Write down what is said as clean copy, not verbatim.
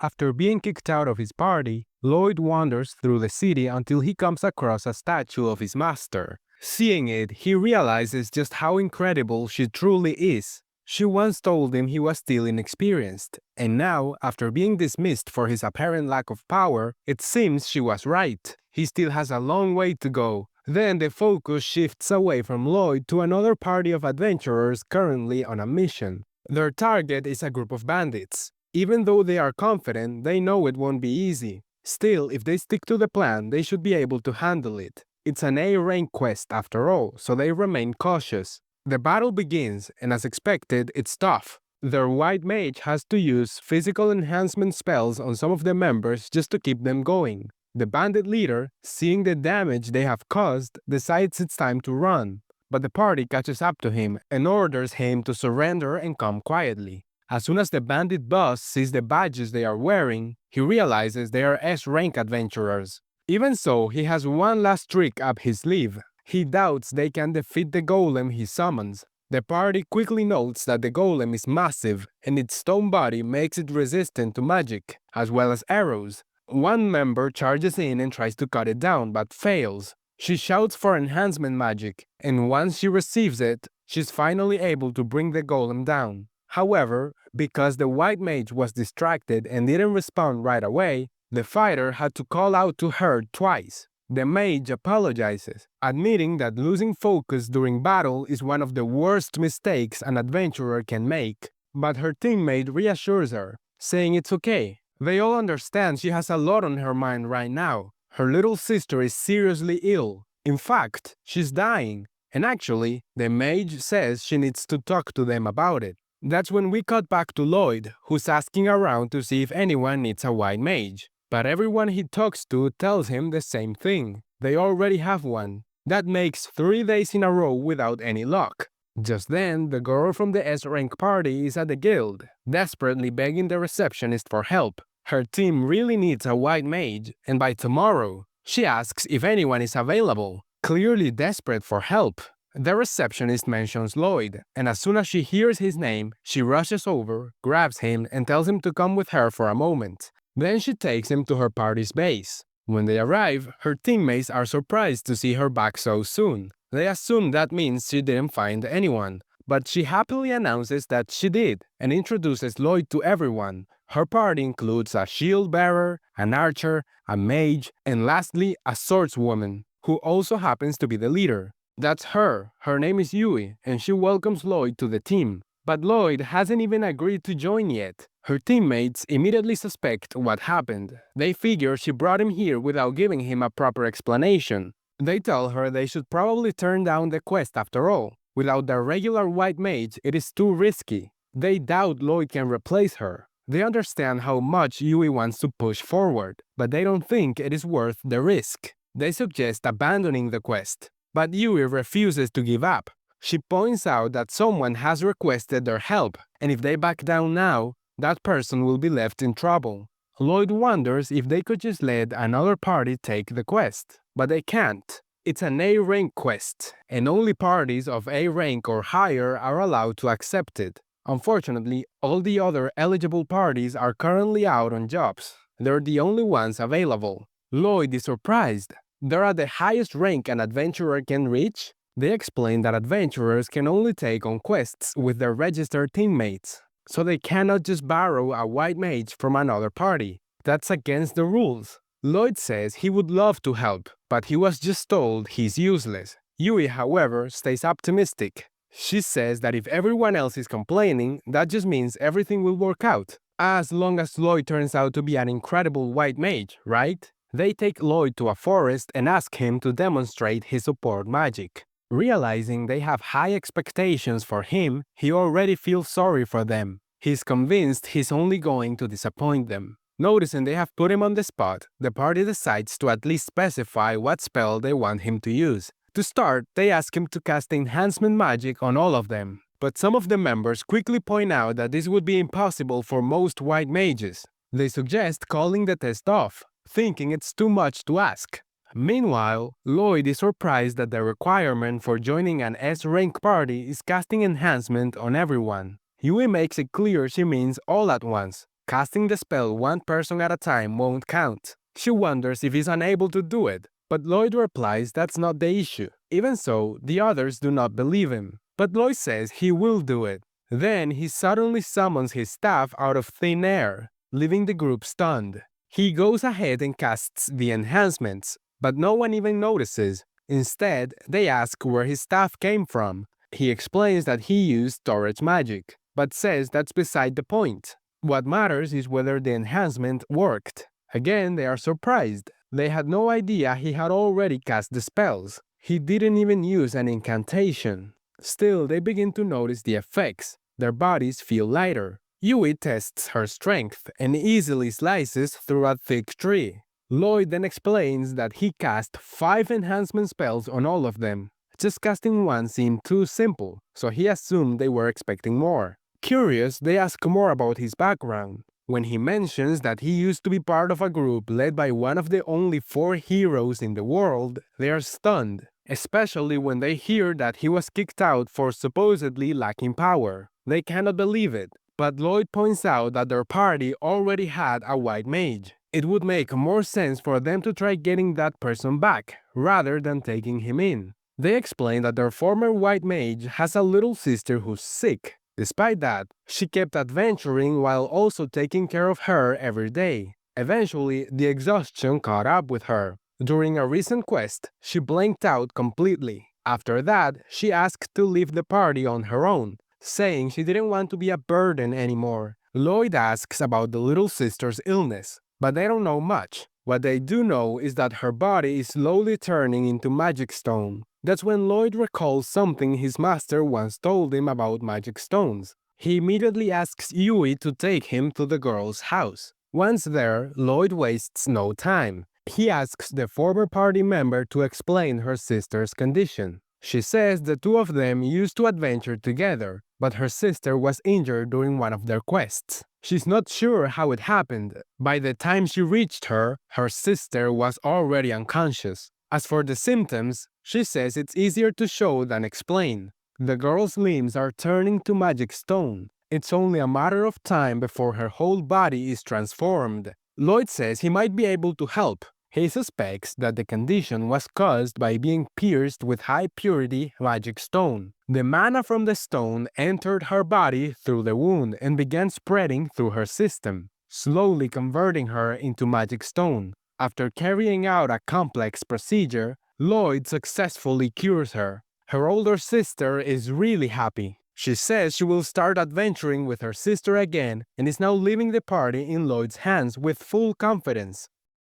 After being kicked out of his party, Lloyd wanders through the city until he comes across a statue of his master. Seeing it, he realizes just how incredible she truly is. She once told him he was still inexperienced, and now, after being dismissed for his apparent lack of power, it seems she was right. He still has a long way to go. Then the focus shifts away from Lloyd to another party of adventurers currently on a mission. Their target is a group of bandits. Even though they are confident, they know it won't be easy. Still, if they stick to the plan, they should be able to handle it. It's an A-rank quest after all, so they remain cautious. The battle begins, and as expected, it's tough. Their white mage has to use physical enhancement spells on some of the members just to keep them going. The bandit leader, seeing the damage they have caused, decides it's time to run. But the party catches up to him and orders him to surrender and come quietly. As soon as the bandit boss sees the badges they are wearing, he realizes they are S-rank adventurers. Even so, he has one last trick up his sleeve. He doubts they can defeat the golem he summons. The party quickly notes that the golem is massive, and its stone body makes it resistant to magic, as well as arrows. One member charges in and tries to cut it down, but fails. She shouts for enhancement magic, and once she receives it, she's finally able to bring the golem down. However, because the white mage was distracted and didn't respond right away, the fighter had to call out to her twice. The mage apologizes, admitting that losing focus during battle is one of the worst mistakes an adventurer can make. But her teammate reassures her, saying it's okay. They all understand she has a lot on her mind right now. Her little sister is seriously ill. In fact, she's dying. And actually, the mage says she needs to talk to them about it. That's when we cut back to Lloyd, who's asking around to see if anyone needs a white mage. But everyone he talks to tells him the same thing. They already have one. That makes 3 days in a row without any luck. Just then, the girl from the S-rank party is at the guild, desperately begging the receptionist for help. Her team really needs a white mage, and by tomorrow, she asks if anyone is available, clearly desperate for help. The receptionist mentions Lloyd, and as soon as she hears his name, she rushes over, grabs him, and tells him to come with her for a moment. Then she takes him to her party's base. When they arrive, her teammates are surprised to see her back so soon. They assume that means she didn't find anyone, but she happily announces that she did and introduces Lloyd to everyone. Her party includes a shield bearer, an archer, a mage, and lastly, a swordswoman, who also happens to be the leader. That's her. Her name is Yui, and she welcomes Lloyd to the team. But Lloyd hasn't even agreed to join yet. Her teammates immediately suspect what happened. They figure she brought him here without giving him a proper explanation. They tell her they should probably turn down the quest after all. Without the regular white mage, it is too risky. They doubt Lloyd can replace her. They understand how much Yui wants to push forward, but they don't think it is worth the risk. They suggest abandoning the quest, but Yui refuses to give up. She points out that someone has requested their help, and if they back down now, that person will be left in trouble. Lloyd wonders if they could just let another party take the quest, but they can't. It's an A-rank quest, and only parties of A rank or higher are allowed to accept it. Unfortunately, all the other eligible parties are currently out on jobs. They're the only ones available. Lloyd is surprised. They're at the highest rank an adventurer can reach. They explain that adventurers can only take on quests with their registered teammates, so they cannot just borrow a white mage from another party. That's against the rules. Lloyd says he would love to help, but he was just told he's useless. Yui, however, stays optimistic. She says that if everyone else is complaining, that just means everything will work out. As long as Lloyd turns out to be an incredible white mage, right? They take Lloyd to a forest and ask him to demonstrate his support magic. Realizing they have high expectations for him, he already feels sorry for them. He's convinced he's only going to disappoint them. Noticing they have put him on the spot, the party decides to at least specify what spell they want him to use. To start, they ask him to cast enhancement magic on all of them. But some of the members quickly point out that this would be impossible for most white mages. They suggest calling the test off, thinking it's too much to ask. Meanwhile, Lloyd is surprised that the requirement for joining an S-rank party is casting enhancement on everyone. Yui makes it clear she means all at once. Casting the spell one person at a time won't count. She wonders if he's unable to do it, but Lloyd replies that's not the issue. Even so, the others do not believe him. But Lloyd says he will do it. Then he suddenly summons his staff out of thin air, leaving the group stunned. He goes ahead and casts the enhancements, but no one even notices. Instead, they ask where his staff came from. He explains that he used storage magic, but says that's beside the point. What matters is whether the enhancement worked. Again, they are surprised. They had no idea he had already cast the spells. He didn't even use an incantation. Still, they begin to notice the effects. Their bodies feel lighter. Yui tests her strength and easily slices through a thick tree. Lloyd then explains that he cast 5 enhancement spells on all of them. Just casting one seemed too simple, so he assumed they were expecting more. Curious, they ask more about his background. When he mentions that he used to be part of a group led by one of the only 4 heroes in the world, they are stunned, especially when they hear that he was kicked out for supposedly lacking power. They cannot believe it, but Lloyd points out that their party already had a white mage. It would make more sense for them to try getting that person back, rather than taking him in. They explain that their former white mage has a little sister who's sick. Despite that, she kept adventuring while also taking care of her every day. Eventually, the exhaustion caught up with her. During a recent quest, she blanked out completely. After that, she asked to leave the party on her own, saying she didn't want to be a burden anymore. Lloyd asks about the little sister's illness, but they don't know much. What they do know is that her body is slowly turning into magic stone. That's when Lloyd recalls something his master once told him about magic stones. He immediately asks Yui to take him to the girl's house. Once there, Lloyd wastes no time. He asks the former party member to explain her sister's condition. She says the two of them used to adventure together, but her sister was injured during one of their quests. She's not sure how it happened. By the time she reached her, her sister was already unconscious. As for the symptoms, she says it's easier to show than explain. The girl's limbs are turning to magic stone. It's only a matter of time before her whole body is transformed. Lloyd says he might be able to help. He suspects that the condition was caused by being pierced with high-purity magic stone. The mana from the stone entered her body through the wound and began spreading through her system, slowly converting her into magic stone. After carrying out a complex procedure, Lloyd successfully cures her. Her older sister is really happy. She says she will start adventuring with her sister again and is now leaving the party in Lloyd's hands with full confidence.